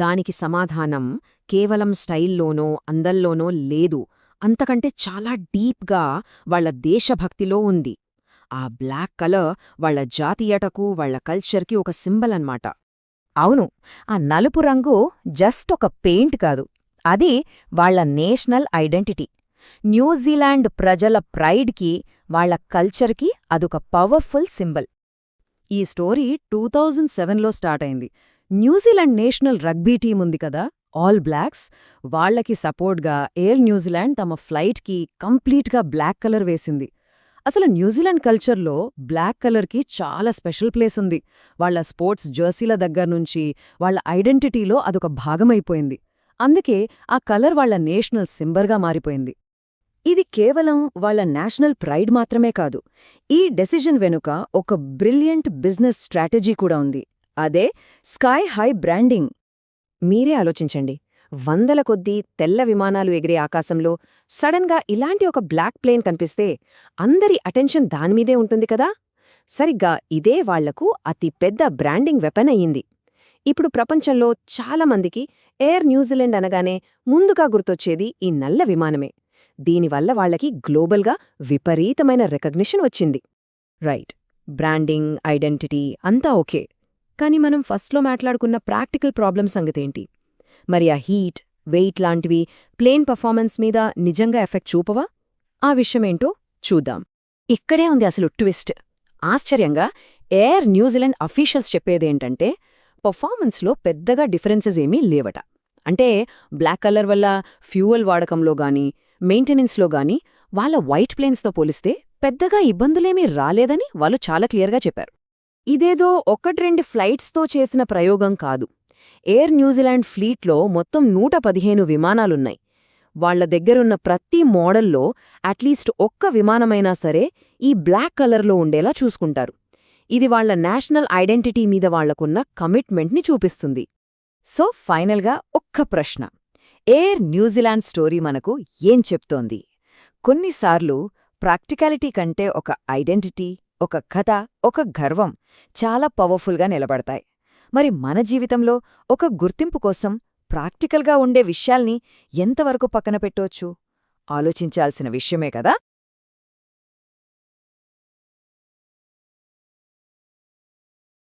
దానికి సమాధానం కేవలం స్టైల్లోనో అందంలోనో లేదు, అంతకంటే చాలా డీప్గా వాళ్ల దేశభక్తిలో ఉంది. ఆ బ్లాక్ కలర్ వాళ్ల జాతీయతకు, వాళ్ల కల్చర్కి ఒక సింబల్ అన్నమాట. అవును, ఆ నలుపు రంగు జస్ట్ ఒక పెయింట్ కాదు, అది వాళ్ల నేషనల్ ఐడెంటిటీ. న్యూజిలాండ్ ప్రజల ప్రైడ్కి, వాళ్ల కల్చర్కి అదొక పవర్ఫుల్ సింబల్. ఈ స్టోరీ 2007లో స్టార్ట్ అయింది. న్యూజిలాండ్ నేషనల్ రగ్బీ టీం ఉంది కదా, ఆల్ బ్లాక్స్, వాళ్లకి సపోర్ట్గా ఎయిర్ న్యూజిలాండ్ తమ ఫ్లైట్కి కంప్లీట్గా బ్లాక్ కలర్ వేసింది. అసలు న్యూజిలాండ్ కల్చర్లో బ్లాక్ కలర్కి చాలా స్పెషల్ ప్లేస్ ఉంది. వాళ్ల స్పోర్ట్స్ జెర్సీల దగ్గర్నుంచి వాళ్ల ఐడెంటిటీలో అదొక భాగమైపోయింది. అందుకే ఆ కలర్ వాళ్ల నేషనల్ సింబల్గా మారిపోయింది. ఇది కేవలం వాళ్ల నేషనల్ ప్రైడ్ మాత్రమే కాదు, ఈ డెసిజన్ వెనుక ఒక బ్రిలియంట్ బిజినెస్ స్ట్రాటజీ కూడా ఉంది. అదే స్కై హై బ్రాండింగ్. మీరే ఆలోచించండి, వందల కొద్దీ తెల్ల విమానాలు ఎగిరే ఆకాశంలో సడన్గా ఇలాంటి ఒక బ్లాక్ ప్లేన్ కనిపిస్తే అందరి అటెన్షన్ దానిమీదే ఉంటుంది కదా. సరిగ్గా ఇదే వాళ్లకు అతి పెద్ద బ్రాండింగ్ వెపన్ అయ్యింది. ఇప్పుడు ప్రపంచంలో చాలామందికి ఎయిర్ న్యూజిలాండ్ అనగానే ముందుగా గుర్తొచ్చేది ఈ నల్ల విమానమే. దీనివల్ల వాళ్లకి గ్లోబల్గా విపరీతమైన రికగ్నిషన్ వచ్చింది. రైట్, బ్రాండింగ్, ఐడెంటిటీ అంతా ఓకే, కానీ మనం ఫస్ట్లో మాట్లాడుకున్న ప్రాక్టికల్ ప్రాబ్లమ్ సంగతేంటి? మరి ఆ హీట్, వెయిట్ లాంటివి ప్లేన్ పర్ఫార్మెన్స్ మీద నిజంగా ఎఫెక్ట్ చూపవా? ఆ విషయమేంటో చూద్దాం. ఇక్కడే ఉంది అసలు ట్విస్ట్. ఆశ్చర్యంగా ఎయిర్ న్యూజిలాండ్ అఫీషియల్స్ చెప్పేదేంటంటే పర్ఫార్మెన్స్లో పెద్దగా డిఫరెన్సెస్ ఏమీ లేవట. అంటే బ్లాక్ కలర్ వల్ల ఫ్యూయల్ వాడకంలో గానీ, మెయింటెనెన్స్లో గానీ వాళ్ళ వైట్ ప్లేన్స్తో పోలిస్తే పెద్దగా ఇబ్బందులేమీ రాలేదని వాళ్ళు చాలా క్లియర్గా చెప్పారు. ఇదేదో 1-2 ఫ్లైట్స్తో చేసిన ప్రయోగం కాదు. ఎయిర్ న్యూజిలాండ్ ఫ్లీట్లో మొత్తం 115 విమానాలున్నాయి. వాళ్ల దగ్గరున్న ప్రతి మోడల్లో అట్లీస్ట్ ఒక్క విమానమైనా సరే ఈ బ్లాక్ కలర్లో ఉండేలా చూసుకుంటారు. ఇది వాళ్ల నేషనల్ ఐడెంటిటీ మీద వాళ్లకున్న కమిట్మెంట్ని చూపిస్తుంది. సో ఫైనల్గా ఒక్క ప్రశ్న, ఎయిర్ న్యూజిలాండ్ స్టోరీ మనకు ఏం చెప్తోంది? కొన్నిసార్లు ప్రాక్టికాలిటీ కంటే ఒక ఐడెంటిటీ, ఒక కథ, ఒక గర్వం చాలా పవర్ఫుల్గా నిలబడతాయి. మరి మన జీవితంలో ఒక గుర్తింపు కోసం ప్రాక్టికల్గా ఉండే విషయాల్ని ఎంతవరకు పక్కన పెట్టొచ్చు? ఆలోచించాల్సిన విషయమే కదా.